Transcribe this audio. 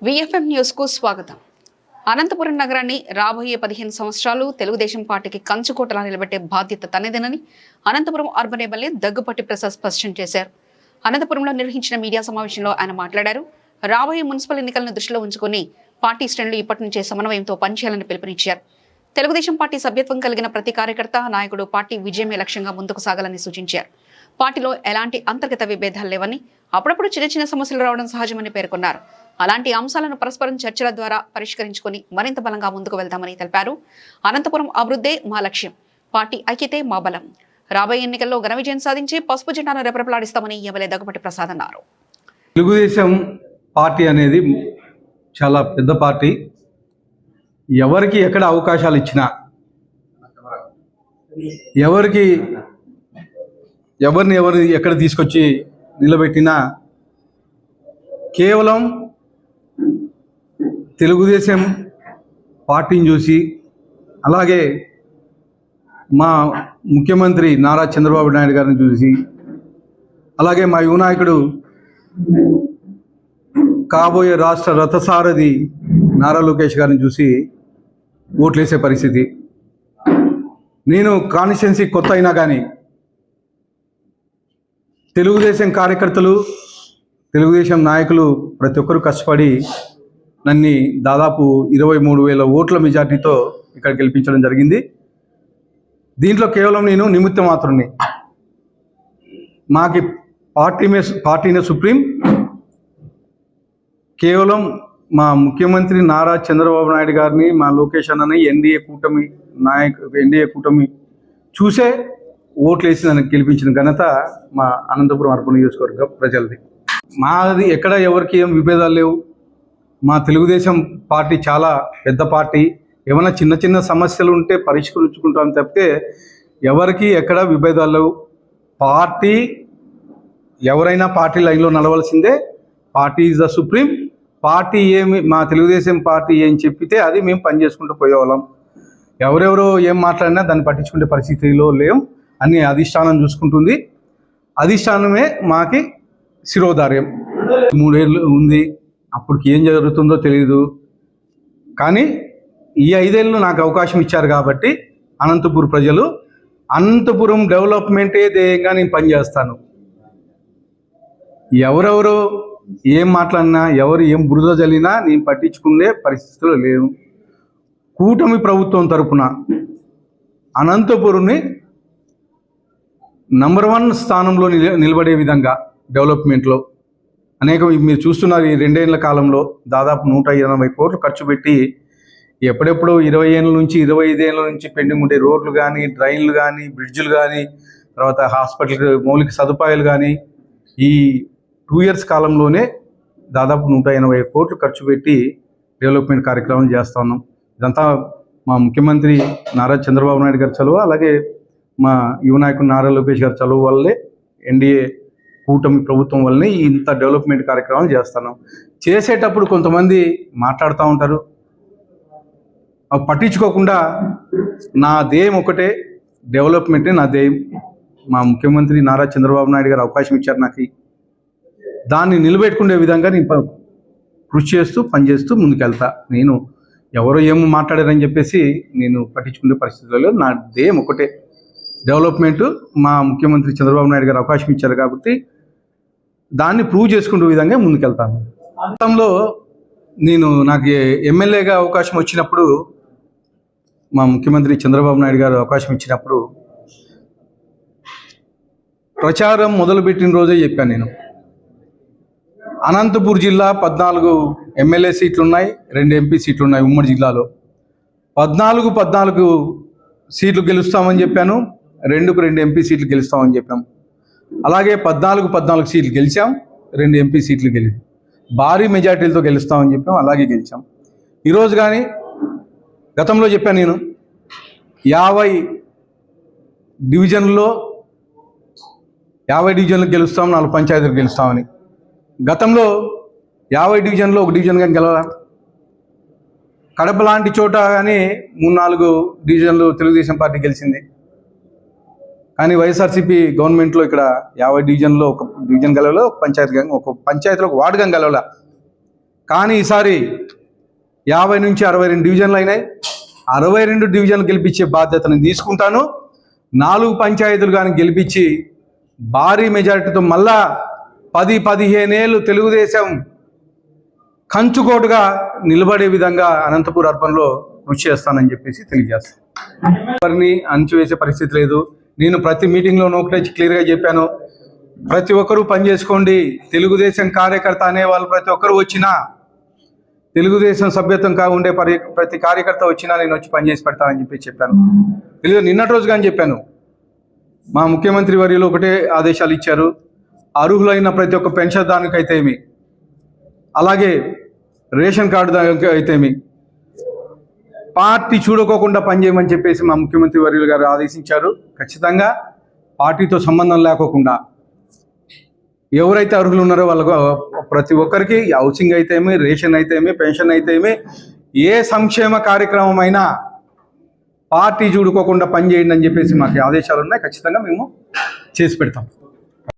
VFM news కు స్వాగతం. అనంతపురం నగరాన్ని రాబోయే 15 సంవత్సరాలు తెలుగుదేశం పార్టీకి కంచుకోటలా నిలబెట్టే బాధ్యత తనదేనని అనంతపురం అర్బన్ ఎమ్మెల్యే దగ్గుపాటి ప్రసాద్ స్పష్టం చేశారు. అనంతపురంలో నిర్వహించిన మీడియా సమావేశంలో ఆయన మాట్లాడారు. రాబోయే మున్సిపల్ ఎన్నికలను దృష్టిలో ఉంచుకుని పార్టీ శ్రేణులు ఇప్పటి నుంచే సమన్వయంతో పనిచేయాలని పిలుపునిచ్చారు. తెలుగుదేశం పార్టీ సభ్యత్వం కలిగిన ప్రతి కార్యకర్త, నాయకుడు పార్టీ విజయమే లక్ష్యంగా ముందుకు సాగాలని సూచించారు. పార్టీలో ఎలాంటి అంతర్గత విభేదాలు లేవని, అప్పుడప్పుడు చిన్న సమస్యలు రావడం సహజమని పేర్కొన్నారు. అలాంటి అంశాలను పరస్పరం చర్చల ద్వారా పరిష్కరించుకొని మరింత బలంగా ముందుకు వెళ్తామని తెలిపారు. అనంతపురం అభివృద్ధే మా లక్ష్యం, పార్టీ ఐక్యతే మా బలం. రాబోయే ఎన్నికల్లో ఘన విజయం సాధించి పసుపు జెండాను రెపరెపలాడిస్తామని ఎమ్మెల్యే దగ్గుపాటి ప్రసాద్ అన్నారు. తెలుగుదేశం పార్టీ అనేది చాలా పెద్ద పార్టీ. ఎవరికి ఎక్కడ అవకాశాలు ఇచ్చినా, ఎవరిని ఎక్కడ తీసుకొచ్చి నిలబెట్టినా కేవలం తెలుగుదేశం పార్టీని చూసి, అలాగే మా ముఖ్యమంత్రి నారా చంద్రబాబు నాయుడు గారిని చూసి, అలాగే మా యువ నాయకుడు కాబోయే రాష్ట్ర రథసారథి నారా లోకేష్ గారిని చూసి ఓట్లేసే పరిస్థితి. నేను కాన్స్టిట్యున్సీ కొత్త అయినా కానీ తెలుగుదేశం కార్యకర్తలు, తెలుగుదేశం నాయకులు ప్రతి ఒక్కరు కష్టపడి నన్ను దాదాపు 23,000 ఓట్ల మెజార్టీతో ఇక్కడ గెలిపించడం జరిగింది. దీంట్లో కేవలం నేను నిమిత్త మాత్రమే. మాకి పార్టీనే సుప్రీం. కేవలం మా ముఖ్యమంత్రి నారా చంద్రబాబు నాయుడు గారిని, మా లోకేష్ అన్నని ఎన్డీఏ కూటమి చూసే ఓట్లేసి నన్ను గెలిపించిన ఘనత మా అనంతపురం అర్బన్ నియోజకవర్గ ప్రజలది. మాది ఎక్కడ ఎవరికి ఏం విభేదాలు లేవు. మా తెలుగుదేశం పార్టీ చాలా పెద్ద పార్టీ. ఏమైనా చిన్న సమస్యలు ఉంటే పరిష్కరించుకుంటాం తప్పితే ఎవరికి ఎక్కడ విభేదాలు లేవు. పార్టీ ఎవరైనా పార్టీ లైన్లో నడవలసిందే. Party is the supreme. Party మా తెలుగుదేశం పార్టీ ఏం చెప్పితే అది మేము పనిచేసుకుంటూ పోయేవాళ్ళం. ఎవరెవరో ఏం మాట్లాడినా దాన్ని పట్టించుకునే పరిస్థితిలో లేవు. అన్ని అధిష్టానం చూసుకుంటుంది. అధిష్టానమే మాకి శిరోధార్యం. 3 ఏళ్ళు ఉంది, అప్పటికి ఏం జరుగుతుందో తెలియదు. కానీ ఈ 5 ఏళ్ళు నాకు అవకాశం ఇచ్చారు కాబట్టి అనంతపురం ప్రజలు, అనంతపురం డెవలప్మెంటే ధ్యేయంగా నేను పనిచేస్తాను. ఎవరెవరో ఏం మాట్లాడినా, ఎవరు ఏం బురద జల్లినా నేను పట్టించుకునే పరిస్థితులు లేవు. కూటమి ప్రభుత్వం తరపున అనంతపురంని నంబర్ 1 స్థానంలో నిలబడే విధంగా డెవలప్మెంట్లో మీరు చూస్తున్నారు. ఈ 2 ఏళ్ల కాలంలో దాదాపు 180 కోట్లు ఖర్చు పెట్టి ఎప్పుడెప్పుడు 20 ఏళ్ళ నుంచి 25 ఏళ్ళ నుంచి పెండింగ్ ఉండే రోడ్లు కానీ, డ్రైన్లు కానీ, బ్రిడ్జ్లు కానీ, తర్వాత హాస్పిటల్ మౌలిక సదుపాయాలు కానీ ఈ 2 ఇయర్స్ కాలంలోనే దాదాపు 180 కోట్లు ఖర్చు పెట్టి డెవలప్మెంట్ కార్యక్రమాలు చేస్తూ ఉన్నాం. ఇదంతా మా ముఖ్యమంత్రి నారా చంద్రబాబు నాయుడు గారి చలువ, అలాగే మా యువ నాయకుడు నారా లోకేష్ గారి చలువ వల్లే, ఎన్డీఏ కూటమి ప్రభుత్వం వల్లనే ఇంత డెవలప్మెంట్ కార్యక్రమాలు చేస్తున్నాం. చేసేటప్పుడు కొంతమంది మాట్లాడుతూ ఉంటారు, అవి పట్టించుకోకుండా నా ధ్యేయం ఒకటే, డెవలప్మెంటే నా ధ్యేయం. మా ముఖ్యమంత్రి నారా చంద్రబాబు నాయుడు గారు అవకాశం ఇచ్చారు నాకు. దాన్ని నిలబెట్టుకునే విధంగా నేను కృషి చేస్తూ పనిచేస్తూ ముందుకెళ్తా. నేను ఎవరో ఏమో మాట్లాడారని చెప్పేసి నేను పట్టించుకునే పరిస్థితుల్లో నా ధ్యేయం ఒకటే, డెవలప్మెంటు. మా ముఖ్యమంత్రి చంద్రబాబు నాయుడు గారు అవకాశం ఇచ్చారు కాబట్టి దాన్ని ప్రూవ్ చేసుకునే విధంగా ముందుకెళ్తాను. గతంలో నాకు ఎమ్మెల్యేగా అవకాశం వచ్చినప్పుడు, మా ముఖ్యమంత్రి చంద్రబాబు నాయుడు గారు అవకాశం ఇచ్చినప్పుడు ప్రచారం మొదలుపెట్టిన రోజే చెప్పాను. నేను అనంతపూర్ జిల్లా 14 ఎమ్మెల్యే సీట్లు ఉన్నాయి, 2 ఎంపీ సీట్లు ఉన్నాయి. ఉమ్మడి జిల్లాలో 14 సీట్లు గెలుస్తామని చెప్పాను. 2 ఎంపీ సీట్లు గెలుస్తామని చెప్పాం. అలాగే 14 సీట్లు గెలిచాం, 2 ఎంపీ సీట్లు భారీ మెజార్టీలతో గెలుస్తామని చెప్పాం. అలాగే గెలిచాం. ఈరోజు కానీ గతంలో చెప్పాను నేను 50 డివిజన్లు గెలుస్తాం, 4 పంచాయతీలు గెలుస్తామని. గతంలో 50 డివిజన్లో 1 డివిజన్ కానీ గెలవాల. కడప లాంటి చోట కానీ 3-4 డివిజన్లు తెలుగుదేశం పార్టీ గెలిచింది. కానీ వైఎస్ఆర్సీపీ గవర్నమెంట్లో ఇక్కడ 50 డివిజన్లో 1 డివిజన్ గెలవలో, ఒక పంచాయతీలో 1 వార్డు గెలవల. కానీ ఈసారి 50 నుంచి 62 డివిజన్లు అయినాయి. 62 డివిజన్లు గెలిపించే బాధ్యతను తీసుకుంటాను. 4 పంచాయతీలు కానీ గెలిపించి భారీ మెజారిటీతో మళ్ళా 10-15 ఏళ్ళు తెలుగుదేశం కంచుకోటుగా నిలబడే విధంగా అనంతపూర్ అర్బన్లో కృషి చేస్తానని చెప్పేసి తెలియజేస్తాను. ఎవరిని అణచివేసే పరిస్థితి లేదు. నేను ప్రతి మీటింగ్లో ఒకటే క్లియర్గా చెప్పాను, ప్రతి ఒక్కరూ పనిచేసుకోండి. తెలుగుదేశం కార్యకర్త అనేవాళ్ళు ప్రతి ఒక్కరు వచ్చినా, తెలుగుదేశం సభ్యత్వం ఉండే ప్రతి కార్యకర్త వచ్చినా నేను వచ్చి పనిచేసి పెడతానని చెప్పి చెప్పాను. నిన్నటి రోజు కానీ చెప్పాను. మా ముఖ్యమంత్రి వర్యులు ఒకటే ఆదేశాలు ఇచ్చారు, అర్హులైన ప్రతి ఒక్క పెన్షన్దారునికైతే ఏమి, అలాగే రేషన్ కార్డు అయితేమి పార్టీ చూడుకోకుండా పనిచేయమని చెప్పేసి మా ముఖ్యమంత్రి వర్యులు గారు ఆదేశించారు. ఖచ్చితంగా పార్టీతో సంబంధం లేకోకుండా ఎవరైతే అర్హులు ఉన్నారో వాళ్ళకు ప్రతి ఒక్కరికి హౌసింగ్ అయితేమి, రేషన్ అయితేమి, పెన్షన్ అయితేమి, ఏ సంక్షేమ కార్యక్రమం అయినా పార్టీ చూడుకోకుండా పనిచేయండి అని చెప్పేసి మాకు ఆదేశాలు ఉన్నాయి. ఖచ్చితంగా మేము చేసి పెడతాం.